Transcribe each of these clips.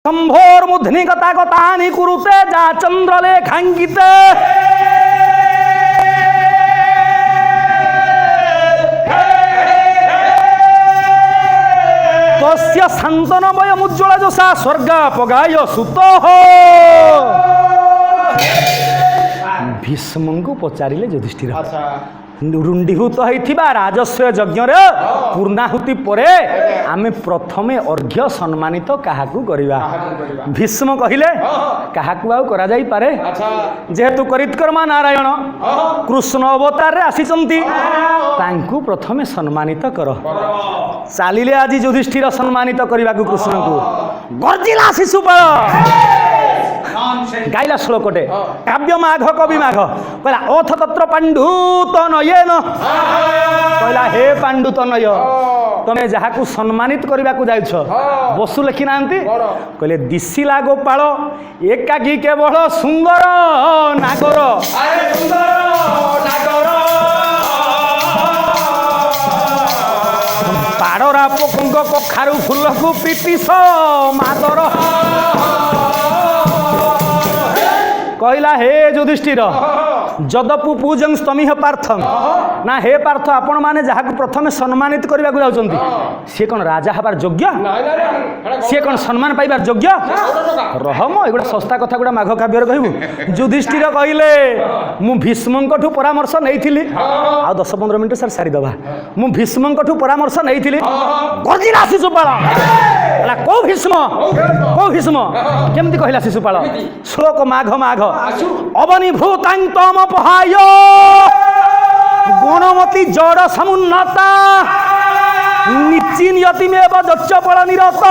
शंभोर मुध्नि गता गतानि कुरुते जा चंद्रलेखांकिते तस्य शांतनमय मुज्ज्वल जोषा स्वर्ग पगाय सुत भीष्म को पचारे युधिष्ठिर रुंडीभूत होता राजस्व यज्ञ पूर्णाहुति पर आमे प्रथमे अर्घ्य सम्मानित क्या करवा भीष्म कहले क्या करा जाई पारे जेहेतु करितकर्मा नारायण कृष्ण अवतार रे आसीचंती तांकु प्रथमे सम्मानित कर चलिले आज युधिष्ठिर सम्मानित करने को कृष्ण को गर्जिला शिशुपाल गाइला श्लोकटे काव्य माघ कवि माघ कहला अथ तत्र पांडु तनयेन कहला हे पांडु तनय तमे जहा को सम्मानित करबा को जाइछ बसु लिखि नांती कहले दिसिला गोपाल एकाकी केवल सुंदर नागर पाड़रा पकंग कखारु फूल को पिटिस मादर कहला हे युधिष्ठिर जदपु पूजं स्तमिह पार्थं ना हे पार्थ आपण माने जहा को प्रथमे सम्मानित करबा को जाउचंती से कोन राजा हबार योग्य से कोन सम्मान पाइबार योग्य रहम एगुडा सस्ता कथा गुडा माघ काव्यर कहबू युधिष्ठिर कहले मु भीष्मंकठु परामर्श नैथिली आ 10-15 मिनिट सर सारी दबा मु भीष्मंकठु परामर्श नैथिली गर्जिला शिशुपाल होला को भीष्म केमति कहला शिशुपाल श्लोक माघ माघ अवनि भूतां तम पहाय गुणमती जड़ समुन्नता निश्चिन्यतिमेव दक्षपल निरत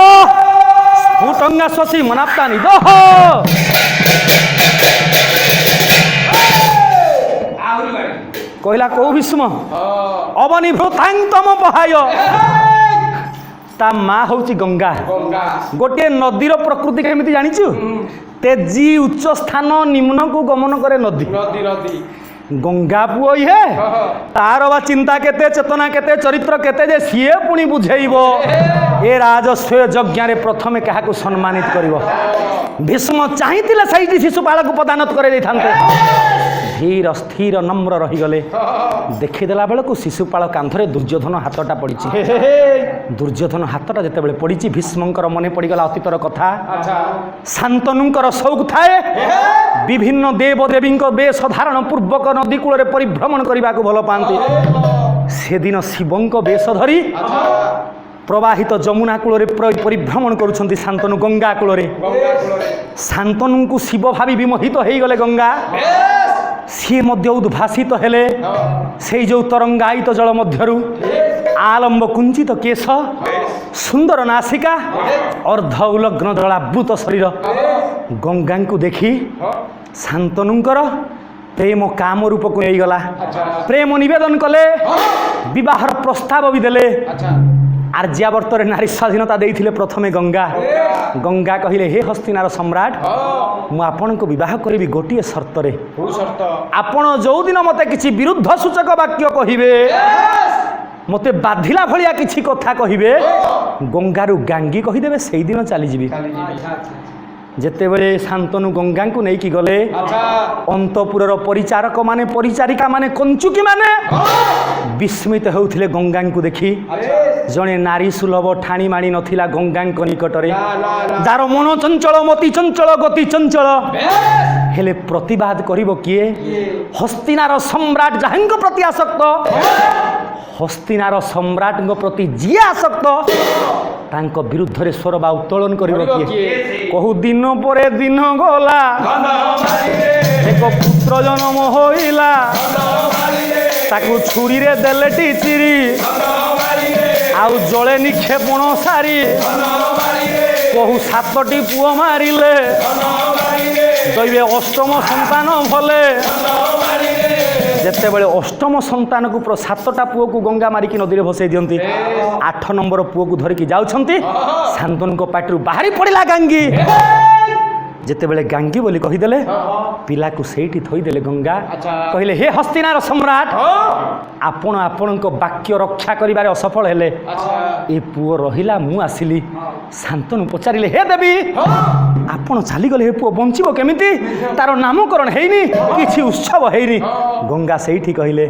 स्फुटंगा शशि मनाप्ता निदह कहला को भीष्म अवनि भूतां तम पहाय ता माँ हूँ गंगा गोटे नदीर प्रकृति केमिति जानिछु तेजी उच्च स्थान निम्न को गमन करे नदी गंगा पुओ हे तार बा चिंता केते चेतना केते चरित्र केते जे सीए पुणी बुझेइबो ए राजस्व यज्ञ रे प्रथमे क्या को सम्मानित करिवो भीष्म चाहिथिले सही शिशुपाल को पदानत करे दै थांते धीर स्थिर नम्र रही गले देखिदेला बेल को शिशुपाल कांधरे दुर्योधन हाथटा पड़ी दुर्योधन हाथटा जिते बड़े पड़ी भीष्मंकर मने पड़गला अतीतर कथा शांतनुंकर शौक थाए विभिन्न देवदेवी बेश धारण पूर्वक नदी कूल परिभ्रमण करने को भल पाती से दिन शिवंक बेश धरी प्रवाहित जमुना कूल परिभ्रमण करुछंती शांतनु गंगा कूल शांतनु को शिव भावी विमोहित हो गले गंगा सी मध्य उद्भासित हेले से जो तरंगायित जल मध्यरु आलंब कुंचित केश सुंदर नासिका अर्ध उलग्न जलावृत शरीर गंगा को देखी शांतनुंकर प्रेम काम रूप को नहीं गला प्रेम निवेदन कले विवाहर प्रस्ताव भी देले आर्यावर्त नारी स्वाधीनता देइथिले प्रथमे गंगा गंगा कहिले हे हस्तिनार सम्राट मु आपण को विवाह करी गोटे शर्त रे आपण जो दिन मते किछि विरुद्ध सूचक वाक्य कहिबे मते बाधिला भलिया किछि कथा कहिबे गंगारु गांगी कहिदेबे सेही दिन चली जिबी जेते बेले शांतनु गंगा को नहीं गले अंतपुरर परिचारक माने परिचारिका माने कंचुकी माने विस्मित होउथिले गंगा को देखी जने नारी सुलभ ठाणी माणी नथिला गंगा निकटरे जार मन चंचल मति चंचल गति चंचल हेले प्रतिवाद करिवो किए हस्तिनार सम्राट जाहंग प्रति आसक्त हस्तिनार सम्राट प्रति जी आसक्त तांको विरुद्ध रे स्वर बा उत्तोलन करिवो किए कहू दिन परे दिन गला एक पुत्र जन्म होइला ताकू छुरी रे देले टिचिरी आउ जले निक्षेपण सारी कहू 7टी पुओ मारिले दैवे अष्टम संतान भले जिते बड़े अष्टम संतान को 7टा पुओ को गंगा मारिकी नदी में भसई दियंती 8 नंबर पुओ को धरिकी जाउछंती शांतनु को पाटरू बाहरी पड़िला गांगी जिते बड़े गांगी बोली कहीदेले पिला को सेठी थईदेले गंगा कहले हे हस्तिनार सम्राट आपण वाक्य रक्षा करिबारे असफल हेले ए पुओ रहिला मु आसिली शांतनु पचारे हे देवी आपण चलीगले हे पुओ बंचब केमिति तार नामकरण हेनी किछि उत्सव हेनी गंगा सेठी कहले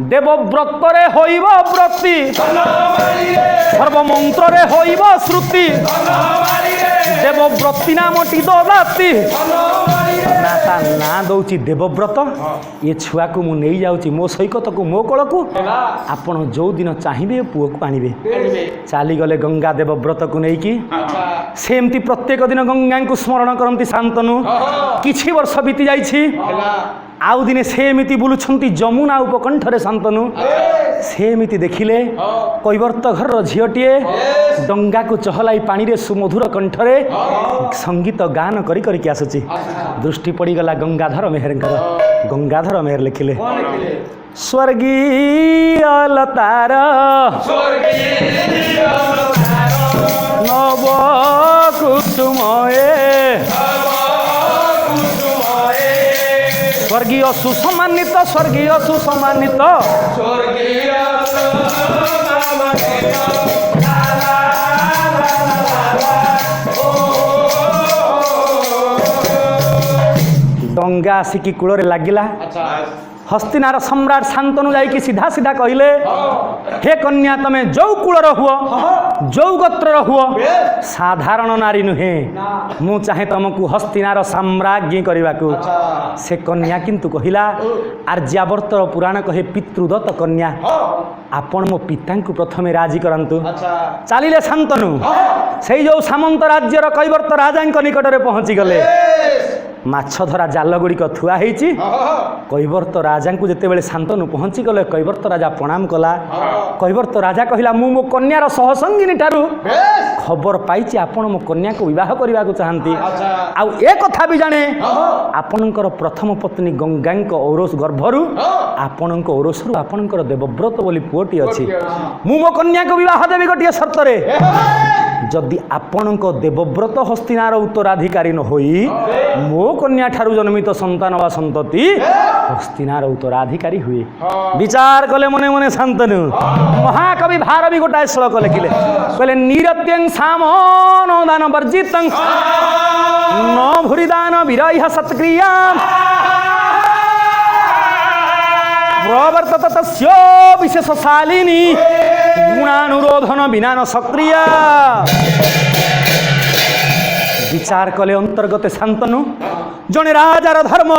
देवव्रत रे होइब व्रती सर्वमंत्र रे होइब श्रुति देवव्रती नामटी ददाती ना ता ना दौची देवव्रत ये छुआ को मु नहीं जाउची मो सैकत को मो कळ को आपण जो दिन चाहिबे पुओ को आनिबे चाली गले गंगा देवव्रत को नहीं की सेमती प्रत्येक दिन गंगा को स्मरण करती शांतनु किछि वर्ष बीती जाइछि आउ दिने सेमिति बुलुछंती जमुना उपकंठरे शांतनु सेमिति देखिले कैवर्त घर झीटीए डंगा को चहलाई पानी रे सुमधुर कंठरे संगीत गान करी करी के आसुची दृष्टि पड़ी गला गंगाधर मेहर लिखिले स्वर्गीय लतार नव कुसुमये स्वर्गीय सुसम्मानित डंगा आसिकी कूल लगिला हस्तिनार सम्राट शांतनु जाइकी सीधा सीधा कहले हे कन्या तमे जो कूलर हुओ जो गोत्र हुओ साधारण नारी नुहे मु चाहे तुमको हस्तिनार साम्राज्ञी करने से कन्या किंतु कहिला आर्यावर्तर पुराण कहे पितृदत्त कन्या आपण मो पिता को प्रथमे राजी करंतु चलिले शांतनु से जो सामंत राज्यर कैवर्त राजा निकट में पहुंची गले माछ धरा जाल गुड़िक थुआ होईची कैवर्त राजा को जितेबाला शांतनु पहुंची गले कैवर्त राजा प्रणाम कला कैवर्त राजा कहला मु मो कन्यार सहसंगिनी ठारू खबर पाइछि आपण मो कन्या को विवाह करने को चाहती आउ ए कथा भी जाने आपणकर प्रथम पत्नी गंगा औरस गर्भरु आपणक औरसरु आपणकर देवव्रत बोली पुओटी अछि मु मो कन्या को विवाह देवी गोटे शर्त रे जदि आपणक देवव्रत हस्तिनार उत्तराधिकारी न होई मो कन्या ठारू जन्मित संतान वा संतति हस्तिनार उत्तराधिकारी हुए विचार कले मने मने शांतनु महाकवि भारवी गोटाए श्लोक लिखिले कहले निरत्यं सामो दान वर्जितं न भूरिदान विरह सत्क्रिया प्रवर्तत तस्य विशेषशालिनी गुणानुरोधन विना न सक्रिय विचार कले अंतर्गत शांतनु जने राजार धर्म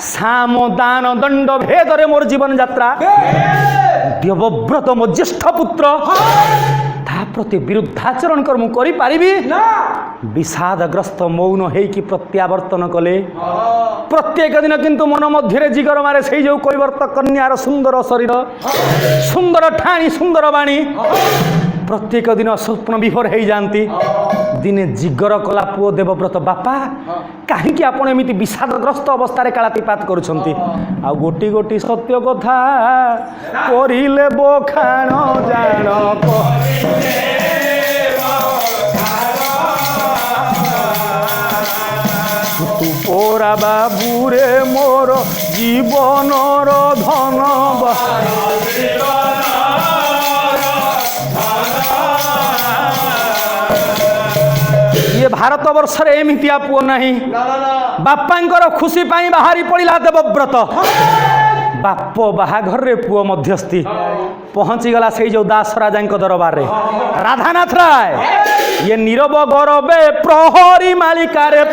साम दान दंड भेद रे मोर जीवन यात्रा देवव्रत मो ज्येष्ठ पुत्र ता प्रति विरुद्धाचरण कर मु करि पारिबी विषादग्रस्त मौन हेकि प्रत्यावर्तन कले प्रत्येक दिन किंतु मन मध्य जिगर मारे से जो कैवर्त कन्यार सुंदर शरीर सुंदर ठाणी सुंदर बाणी प्रत्येक दिन स्वप्न विभोर हो जाती दिने जिगर कला पुओ देवव्रत बापा कहीं आपण एमती विषादग्रस्त अवस्था कालातिपात करुछंती आ गोटी गोटी सत्य कथा करिले बखाण जान तू पोरा बाबूरे मोर जीवनर धन ये भारत वर्ष रे एमितिया पुओ नहीं बापांकर खुशी पाई बाहरी पड़िला देवव्रत बाप बाहाघर रे पुओ मध्यस्थी पहुंची गला से जो दास राजा दरबार रे राधानाथ राय ये नीरव गौरवे प्रहरी मालिका रे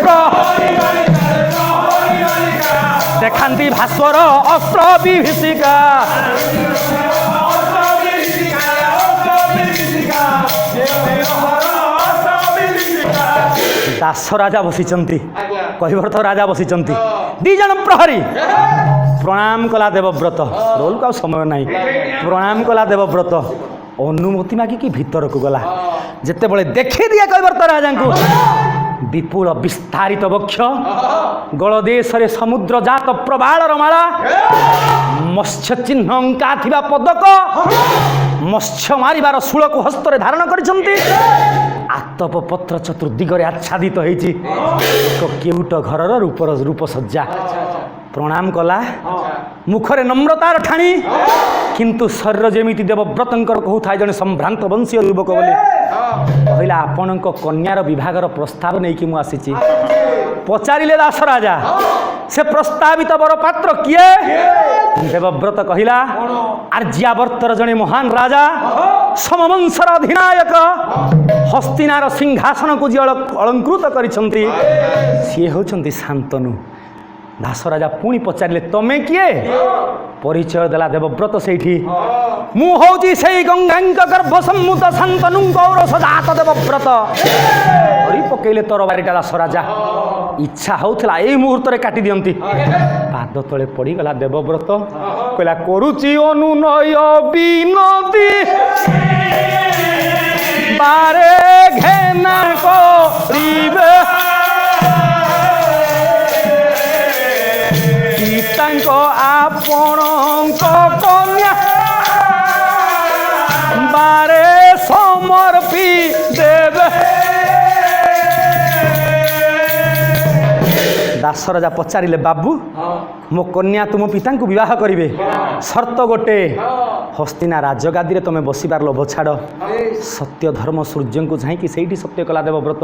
देखांती भास्वर अस्त्र विभीषिका दास राजा बसीचंती कैवर्त राजा बसीचंती दी जन प्रहरी प्रणाम कला देवव्रत रोल को समय नहीं प्रणाम कला देवव्रत अनुमति मागिकी भीतर को गला जिते बड़े देखी दिया कैवर्त राजा को विपुल विस्तारित वक्ष गलदेश रे समुद्र जात प्रबालर माला मत्स्य चिन्ह अंका थिबा पदक मत्स्य मारिबार शूल को हस्त रे धारण करिसंती आतप पत्र चतुर्दिगरे आच्छादित होईछि एक केउट घरर रूप सज्जा प्रणाम कला मुखरे नम्रतार ठाणी किंतु शरीर जेमिति देवव्रतंकर कहू था जने संभ्रांत वंशीय युवक बोले କହିଲା ଆପଣଙ୍କ କନ୍ୟାର ବିଭାଘର ପ୍ରସ୍ତାବ ନେଇକି ମୁଁ ଆସିଛି। ପଚାରିଲେ ଦାସ ରାଜା ସେ ପ୍ରସ୍ତାବିତ ବର ପାତ୍ର କିଏ? ଦେବବ୍ରତ କହିଲା ଆର୍ଯ୍ୟାବର୍ତ୍ତର ଜଣେ ମହାନ ରାଜା, ସମବଂଶର ଅଧିନାୟକ, ହସ୍ତିନାର ସିଂହାସନକୁ ଯିଏ ଅଳଙ୍କୃତ କରିଛନ୍ତି ସିଏ ହେଉଛନ୍ତି ଶାନ୍ତନୁ। ଦାସ ରାଜା ପୁଣି ପଚାରିଲେ ତମେ କିଏ? ପରିଚୟ ଦେଲା ଦେବବ୍ରତ ସେଇଠି, ମୁଁ ହଉଛି ସେଇ ଗଙ୍ଗାଙ୍କ ଗର୍ଭ ସମ୍ମୁତ ଶାନ୍ତନୁଙ୍କ ଔରସ ଜାତ ଦେବବ୍ରତ। ଧରି ପକେଇଲେ ତରବାରିଟା ଦାସ ରାଜା। ଇଚ୍ଛା ହଉଥିଲା ଏଇ ମୁହୂର୍ତ୍ତରେ କାଟି ଦିଅନ୍ତି, ପାଦ ତଳେ ପଡ଼ିଗଲା ଦେବବ୍ରତ। କହିଲା କରୁଛି ଅନୁନୟ ବିନତି, ବାରେ ଘେନା କରିବେ ପିତାଙ୍କ ଆପଣଙ୍କ କନ୍ୟା, ବାରେ ସମର୍ପି ଦେବେ। ଦାସ ରାଜା ପଚାରିଲେ ବାବୁ ମୋ କନ୍ୟା ତୁମ ପିତାଙ୍କୁ ବିବାହ କରିବେ, ସର୍ତ୍ତ ଗୋଟେ, ହସ୍ତିନା ରାଜଗାଦିରେ ତମେ ବସିବାର ଲୋଭ ଛାଡ଼। ସତ୍ୟ ଧର୍ମ ସୂର୍ଯ୍ୟଙ୍କୁ ଯାଇକି ସେଇଠି ସତ୍ୟ କଲା ଦେବବ୍ରତ।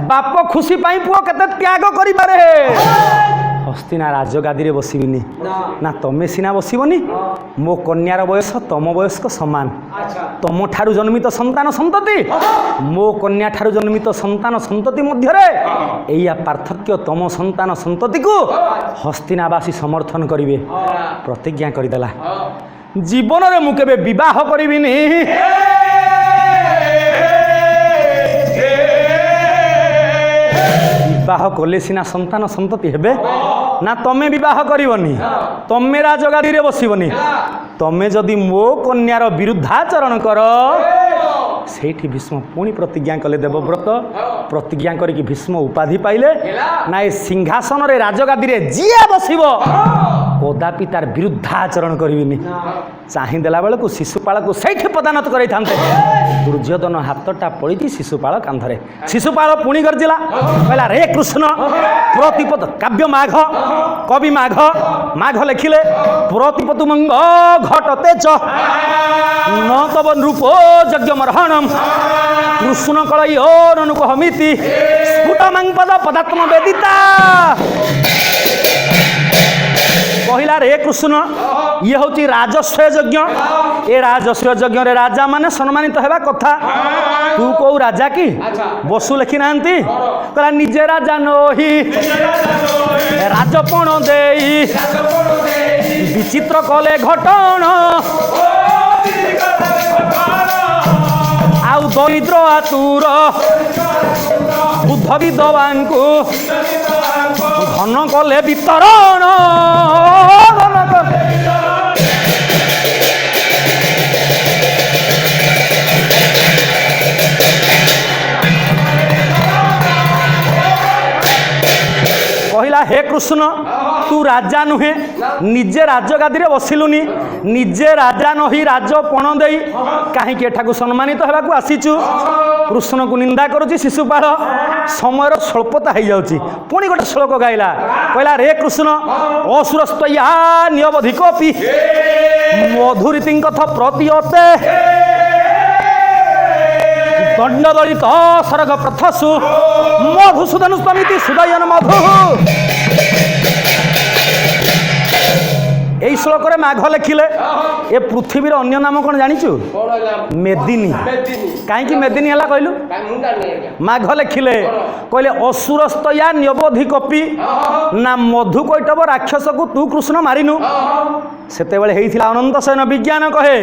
ବାପ ଖୁସି ପାଇଁ ପୁଅ କେତେ ତ୍ୟାଗ କରିପାରେ। ହସ୍ତିନା ରାଜଗାଦିରେ ବସିବିନି ନା ତମେ ସିନା ବସିବନି, ମୋ କନ୍ୟାର ବୟସ ତମ ବୟସ୍କ ସମାନ। ତମ ଠାରୁ ଜନ୍ମିତ ସନ୍ତାନ ସନ୍ତତି ମୋ କନ୍ୟା ଠାରୁ ଜନ୍ମିତ ସନ୍ତାନ ସନ୍ତତି ମଧ୍ୟରେ ଏଇଆ ପାର୍ଥକ୍ୟ, ତମ ସନ୍ତାନ ସନ୍ତତିକୁ ହସ୍ତିନାବାସୀ ସମର୍ଥନ କରିବେ। ପ୍ରତିଜ୍ଞା କରିଦେଲା ଜୀବନରେ ମୁଁ କେବେ ବିବାହ କରିବିନି। ବିବାହ କଲେ ସିନା ସନ୍ତାନ ସନ୍ତତି ହେବେ, ନା ତମେ ବିବାହ କରିବନି, ତମେ ରାଜଗାଦିରେ ବସିବନି। ତମେ ଯଦି ମୋ କନ୍ୟାର ବିରୁଦ୍ଧାଚରଣ କର, ସେଇଠି ଭୀଷ୍ମ ପୁଣି ପ୍ରତିଜ୍ଞା କଲେ ଦେବବ୍ରତ। ପ୍ରତିଜ୍ଞା କରିକି ଭୀଷ୍ମ ଉପାଧି ପାଇଲେ, ନା ଏ ସିଂହାସନରେ ରାଜଗାଦିରେ ଯିଏ ବସିବ କଦାପି ତାର ବିରୁଦ୍ଧାଚରଣ କରିବିନି। ଚାହିଁ ଦେଲା ବେଳକୁ ଶିଶୁପାଳକୁ ସେଇଠି ପଦାନତ କରାଇଥାନ୍ତେ, ଦୁର୍ଯ୍ୟୋଧନ ହାତଟା ପଡ଼ିଛି ଶିଶୁପାଳ କାନ୍ଧରେ। ଶିଶୁପାଳ ପୁଣି ଗର୍ଜିଲା, କହିଲା ରେ କୃଷ୍ଣ ପ୍ରତିପଦ କାବ୍ୟ ମାଘ, କବି ମାଘ, ମାଘ ଲେଖିଲେ ପ୍ରତିପତୁ ମଙ୍ଗ ଘଟ ତେଜ ন তব নৃপ যজ্ঞমর্হণম কৃষ্ণ কলয়োরনুকহমিতি স্ফুটমাংপদ পদাত্ম বেদিতা। কহিলা রে কৃষ্ণ ইয়ে হচ্ছে রাজস্বয় যজ্ঞ, এ রাজস্বয় যজ্ঞরে রাজা মানে সম্মানিত হওয়া কথা। তু কৌ রাজা কি? বসু লেখি না কলা নিজে রাজা নহি রাজপণ দেই বিচিত্র কলে ঘটন আউ দরিদ্র আতুর বুদ্ধ বিধবাঙ্কু ঘন কলে বিতরণ। কহিলা হে কৃষ্ণ তু রাজা নুহে, নিজে রাজগাদিরে বসিলুনি, নিজে রাজা নহি রাজপণ দেই কাহিঁকি এঠাকু সম্মানিত হওয়া আসিছু। কৃষ্ণকু নিন্দা করুছি শিশুপাল, সময়ের স্বল্পতা হয়ে যাচ্ছি। পুଣି গোটে শ্লোক গাইলা, কহিলা রে কৃষ্ণ অসুরস্তয়া নিয়বধিকপি মধুরীতিঙ্কথ প্রতীয়তে দণ্ডদলিত সর্গ প্রথসু মধুসূদনুস্তমিতি সুদয়ন মধু। এই শ্লোকরে মাঘ লেখিলে এ পৃথিবীর অন্য নাম কোণ জানিছু? মেদিনী। কাইকি মেদিনী হলা কইলু? মাঘ লেখিলে কইলে অসুরস্তয়া নিয়বধিকপি না মধু কৈটব রাক্ষসকু তু কৃষ্ণ মারিনু। সেতেবেলে হয়েছিল অনন্ত শয়ন। বিজ্ঞান কহে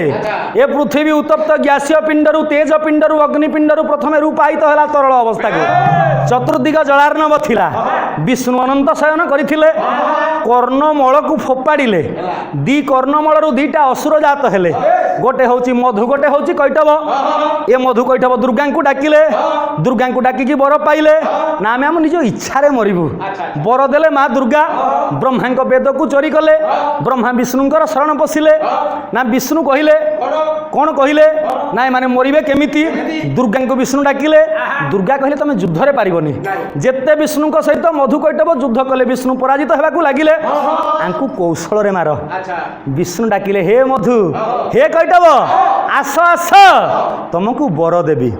এ পৃথিবী উত্তপ্ত গ্যাসীয় পিণ্ডরু তেজ পিণ্ডরু অগ্নিপিণ্ডরু প্রথমে রূপায়িত হলা তরল অবস্থাকে, চতুর্দিগ জলার্ণব থিলা। বিষ্ণু অনন্ত শয়ন করিଥିଲେ, কর্ণমূলকু ফোপাড়িলে, দি কর্ণমূলরু দুইটা অসুর জাত হেলে, গোটে হচ্ছে মধু, গোটে হচ্ছে কৈটব। এ মধু কৈটব দুর্গাঙ্কু ডাকিলে, দুর্গাঙ্কু ডাকিকি বর পাইলে না আমি নিজ ইচ্ছারে মরিবু। বর দেলে মা দুর্গা ব্রহ্মাঙ্ক বেদকু চোরি কলে, ব্রহ্মা বিষ্ণুঙ্কর শরণ পশিলে, না বিষ্ণু কহিলে কোণ কহিলে না মানে মরিবে কেমিতি। দুর্গাঙ্কু বিষ্ণু ডাকিলে, দুর্গা কহিলে তুমি যুদ্ধরে পারিবনি। যেতে বিষ্ণুঙ্ক সহিত মধু কৈটব যুদ্ধ কলে, বিষ্ণু পরাজিত হওয়া লাগিলে, আঙ্কু কৌশলরে মার। বিষ্ণু ডাকিলে হে মধু হে কৈটব आस आस तुमको वर देवी।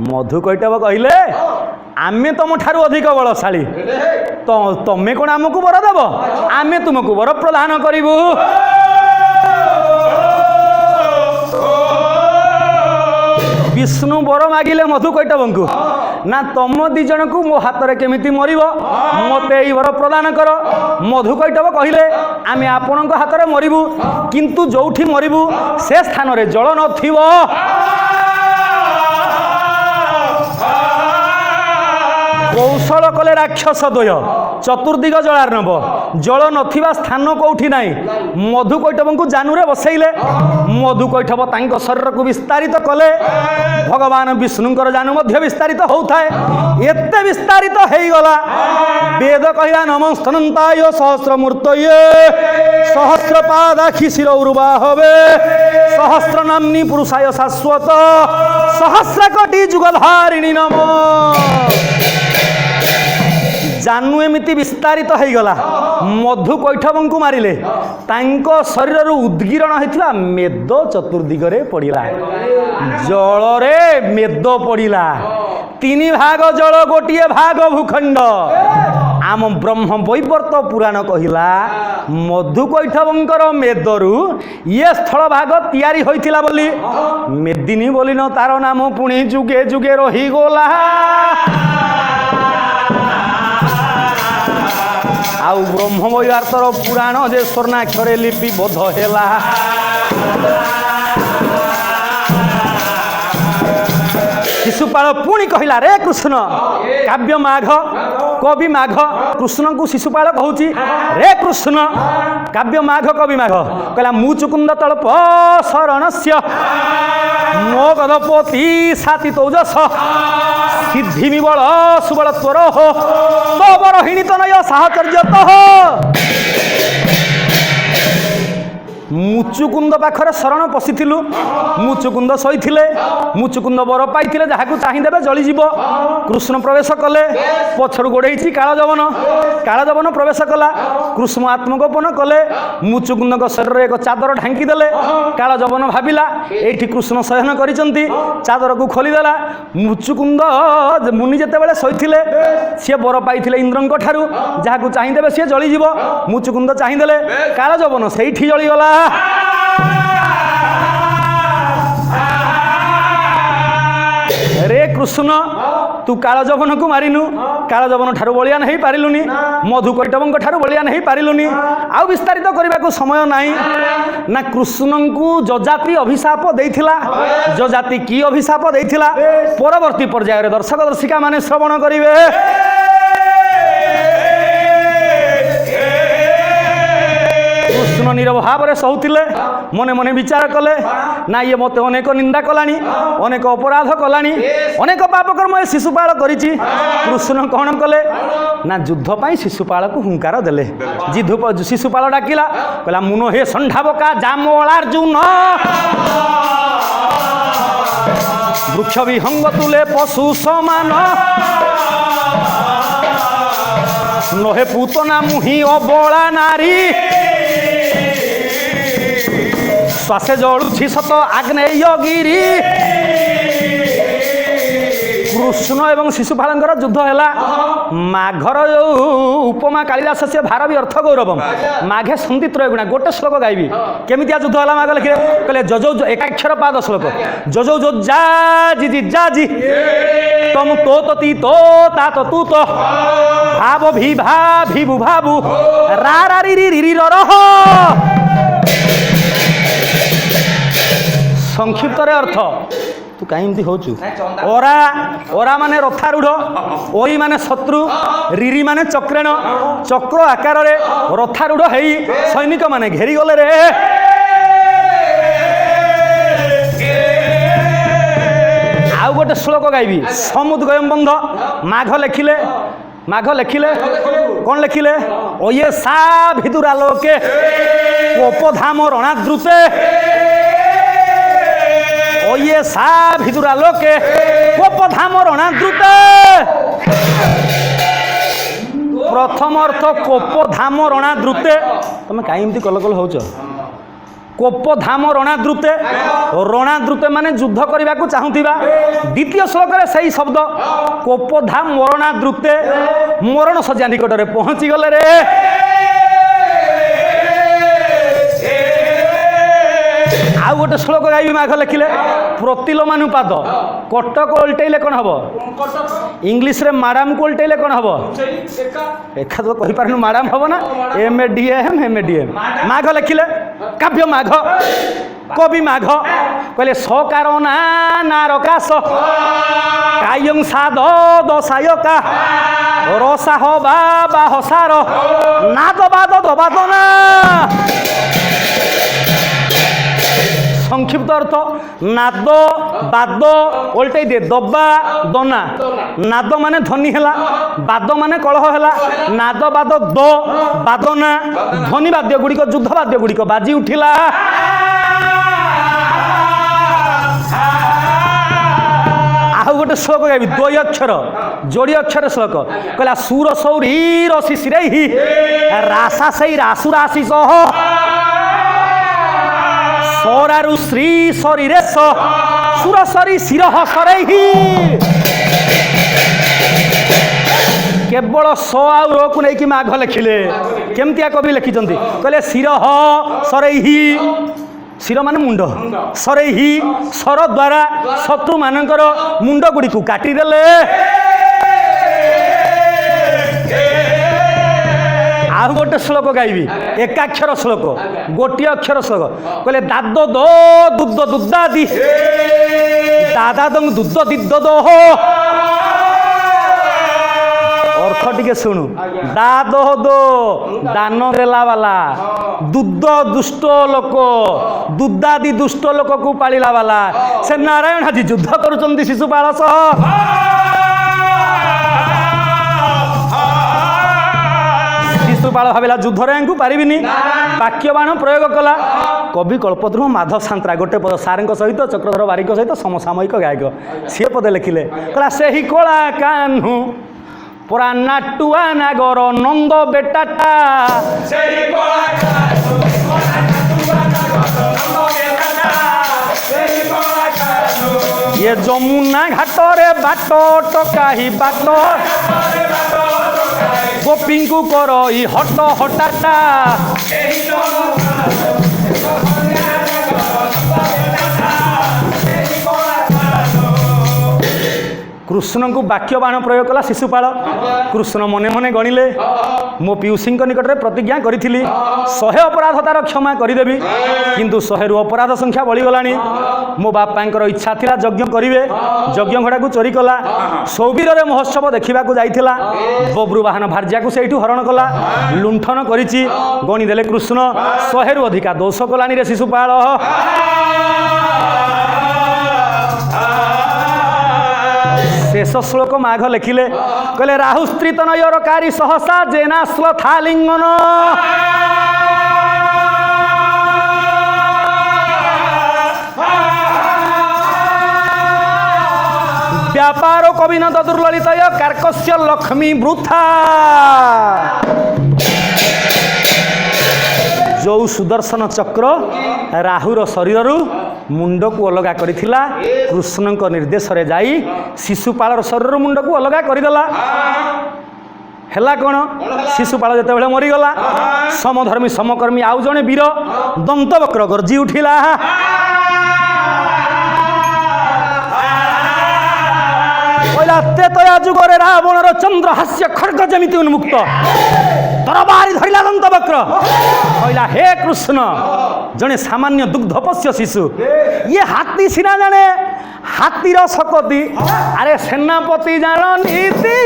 मधुकैटभ कहले आमे तुम ठारू अधिक बलशाली, तो तमें कौन आमको वर देव? आमे तुमको वर प्रदान करूँ। विष्णु वर मागिले मधुकैटभ को ना तुम दिजन को मो हाथ में केमिति मरिब मते ई वर प्रदान कर। मधुकैटभ कहले आमे आपण हाथ में मरिबू, किंतु जोठी मरिबू से स्थान रे जल नथिबो। कौशल कले राक्षस द्वय चतुर्दिग जलार्णव, जल नथिबा स्थान कौठी नाही। मधुकैटभ को जानूरे बसैले, मधुकैटभ तांको शरीर को विस्तारित कले। भगवान विष्णुंकर जानू मध्य विस्तारित होउथाए, एते विस्तारित हेगला वेद कहला नमस्तनंताय सहस्रमूर्तये सहस्रपादाक्षि शिरौर्बाहवे सहस्र नाम्नी पुरुषाय शाश्वत सहस्र कोटि जुगधारिणी नमः। जानू एमिति विस्तारित होगला। मधुकैटभ को मारिले, तांको शरीर उद्गीरण होता मेद चतुर्दिगरे पड़ा, जल रे मेद पड़ा। 3 भाग जल गोटे भाग भूखंड। आम ब्रह्म वैवर्त पुराण कहला मधुकैटभंकर मेदरू ये स्थल भाग तैयारी होइथिला बोली मेदिनी बोली न तार नाम पुणी जुगे जुगे रहीगला। आउ ब्रह्म वैवर्तर पुराण जे स्वर्णाक्षरे लिपिबद्ध हेला। शिशुपाल पुणी कहला रे कृष्ण काव्य माघ कवि माघ कृष्ण को शिशुपाल कहूँ रे कृष्ण काव्य माघ कवि माघ कहला मुचुकुंद तल्प शरणस्य मो गधपति साति तौजस सिद्धि बल सुबल त्वर हो तोबरहिणी तनय साहचर्यत। मुचुकुंद पाखरे शरण पशिथिलु, मुचुकुंद सहीथिले, मुचुकुंद वर पाइथिले जहाकु चाहिदेबे जलिजीव। कृष्ण प्रवेश कले, पछरु गोड़ेइछि कालजवन, कालजवन प्रवेश कला, कृष्ण आत्मगोपन कले, मुचुकुंद शरीर एक चादर ढांकी देले। कालजवन भाविला एठी कृष्ण शयन करिसंती, चादर को खोलीदेला। मुचुकुंद मुनि जेतेबेले सहीथिले सी वर पाइथिले इंद्रंक ठारू जहाकु चाहिदेबे सी जलिजीव। मुचुकुंद चाहिदेले, कालजवन सेठी जलिगला। रे कृष्ण तू कालजवन को मारिनु, कालजवन ठारू बलियान हो पारिलुनी, मधुकैटभ ठारू बलियान हो पारिलुनी। आउ विस्तारित करने को समय नहीं ना। कृष्ण को जजाति अभिशाप देइथिला, जजाति की अभिशाप देइथिला परवर्ती पर्याय रे दर्शक दर्शिका माने श्रवण करिवे। कृष्ण नीरव भाव में सहुले मने मने विचार कले ना ये मत अनेक निंदा कलानी, अनेक अपराध कलानी, अनेक पापकर्म ये शिशुपाल करिछि। कृष्ण कौन कले ना युद्ध पाई शिशुपाल को हुंकार देले। शिशुपाल डाकिला कहला मुनो हे संढाबका जामलार्जुन वृक्ष विहंग तुले पशु समान नहे पूतना मुहि अबला नारी श्वासे जलुछि सत आग्नेय गिरी। कृष्ण एवं शिशुपाल युद्ध है। माघर जो उपमा कालिदास से भार भी अर्थ गौरवम माघे सन्धि त्रय गुणा गोटे श्लोक गायबी केमितिया युद्ध है। माघ लिखे कहले जजौ एकाक्षर पाद श्लोक जजौ जो जा जी जी जा जी तम तो ती तो ता तो तू तो भाव भी भा भी भू भाबू रा रा री री री रह। संक्षिप्त रे अर्थ तू कहीं होचु ओरा ओरा माने रथारूढ़ ओई माने शत्रु रिरी माने चक्रेण चक्र आकार रे रथारूढ़ हेई सैनिक माने घेरी गले रे। आउ गोटे श्लोक गायबी समुद्गयम बंध माघ लेखिले कौन लेखिले ओये सा भिदुरा लोके कोपधाम रणाद्रुते ओये सा भिदुरा लोके कोपधाम रणाद्रुते। प्रथम अर्थ कोपधाम रणाद्रुते। तुम कहीं कल कल हो कोपधाम रणाद्रुते रणाद्रुते माने युद्ध करने को चाहूथिबा द्वितीय श्लोक रे सही शब्द कोपधाम रणाद्रुते मरण सज्जा निकट रे पहुंची गले रे आ गोटे श्लोक गाइबी माघ लिखिले प्रतिलोमानुपात कटक उल्टेले कौन हम इंग्लीश रे मैडम को उल्टेले कौन हम एका तो कहि पारनु मैडम हम ना MADM माघ लिखिले काव्य माघ कवि माघ कहले सकार ना नारकाश कायं साध दशायका रसाह बा हसार नाद बाद दबादना संक्षिप्त अर्थ नाद बाद ओल्टे दे दबा दना नाद माने ध्वनि है बाद माने कलह है नाद बाद द बादना ध्वनि वाद्य गुड़िक युद्ध वाद्य गुड़िक बाजी उठिला आउ गोटे श्लोक गाइबी द्वय अक्षर जोड़ी अक्षर श्लोक कहला सुर सौरी रसी सिरही रासा सही रासु राशि सह सरारु श्री शरीरे सुरसरी शिरह सरही केवल स आउ रो को नहीं माघ लिखिले केमतिया कवि लिखिଛନ୍ତି कहले शिरह सरही शिर माने मुंड सरही सर द्वारा शत्रु मानकर मुंड गुड़ी को काटिदेले आउ गोटे श्लोक गाइबी एकाक्षर श्लोक गोटे अक्षर श्लोक कहले दाद दो दुद्ध दुद्धादि दादा दंग दुद्ध दिद्द दो अर्थ टिके शुणु दाद दो दान देला वाला दुद्ध दुष्ट लोक दुद्धादि दुष्ट लोक को पालिला वाला से नारायण आज युद्ध करुचंदी शिशुपाल सह शिशुपाल भाविला युद्ध रे पारिबिनी वाक्य बाण प्रयोग कला कवि कल्पद्रुम माधव सांतरा गोटे पद सारंग सहित चक्रधर बारिक सहित समसामयिक गायक सी पद लिखिले कहला से ही कला कान्हू पुरा नाटुआ नागर नंद बेटाटा ये जमुना घाटरे बाट टकाही बाट गोपी को कर हट हटाटा कृष्ण को वाक्य बाण प्रयोग कला शिशुपाल कृष्ण मने मने गणिले मो पीयूषी निकट में प्रतिज्ञा करी 100 अपराध तार क्षमा करदेवी किंतु 100 रु अपराध संख्या बढ़ीगला मो बापांकर इच्छा थिला यज्ञ करिवे यज्ञ घोड़ा को चोरी कला सौबीर महोत्सव देखा जाइथिला बब्रू वाहन भार्या को सेठू हरण कला लुंठन करिछि गणिदेले कृष्ण 100 रु अधिका दोष कलानी रे शिशुपाल शेष श्लोक माघ लिखिले कहले राहुस्त्रीत नयरकारी सहसा जेनाश्ल थालिंगन व्यापार कविन दुर्ललित कार्कस्य लक्ष्मी वृथा जो सुदर्शन चक्र राहुर शरीर मुंड को अलगा करिथिला कृष्ण को निर्देश रे जाई शिशुपाल शरीर मुंड को अलगा करदेला हेला कौन शिशुपाल जिते बेले मरीगला समधर्मी समकर्मी आउ जने वीर दंतवक्र गर्जी उठिला तेतया जुगरे रावणर चंद्रहास्य खड्ग जमिति उन्मुक्त तरबारी धरिला दंतवक्र कहला हे कृष्ण जने सामान्य दुग्धपस्य शिशु ये हाथी सिना जाने हाथीर सकती अरे सेनापति जान नीति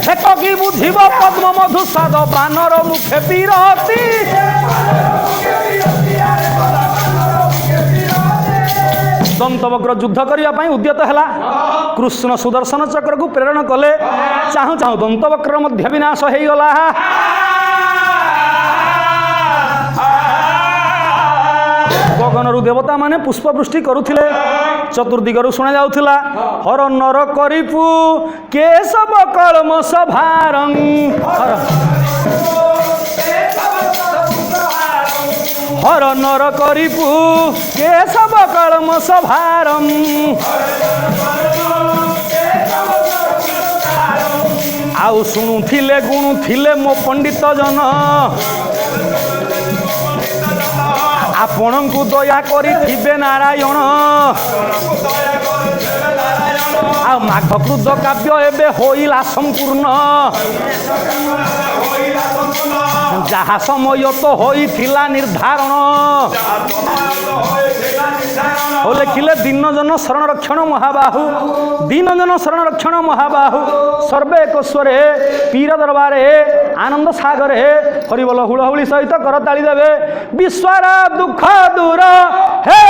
देखो कि बुझिब पद्म मधुसाद बानर मुखे पीरती दंतवक्र युद्ध करने उद्यत है कृष्ण सुदर्शन चक्र को प्रेरण कले चाहू चाहू दंतवक्र मध्य विनाश हो गला गगनरु देवता माने पुष्पवृष्टि करुथिले चतुर्दिगरु सुना जाउथिला हर नर करिपु केशव कलम सभारं हर हर नर करिपु केशव कलम सभारम आउ शुणुथिले गुणुथिले मो पंडित जन आपणଙ୍କୁ दया करिथिबे नारायण आ माघ क्रुद्ध काव्य एबे होइला संपूर्ण जहा समय तो होइथिला निर्धारण हो लिखिले दीनजन शरण रक्षण महाबाहु दीनजन शरण रक्षण महाबाहु सर्वे कोस्वरे पीर दरबारे आनंद सागरे हरिबोल हुलहुली सहित करताली देवे विश्वर दुख दूर हे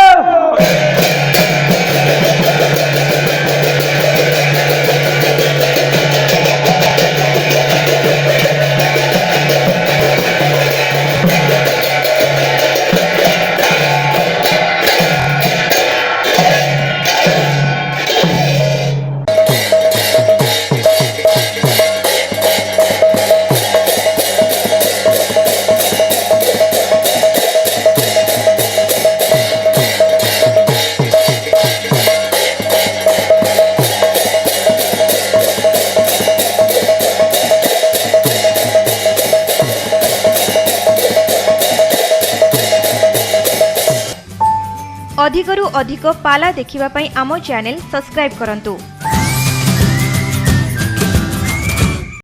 अधिकरु अधिक पाला देखिबा पई आमो चैनल सब्सक्राइब करंतु।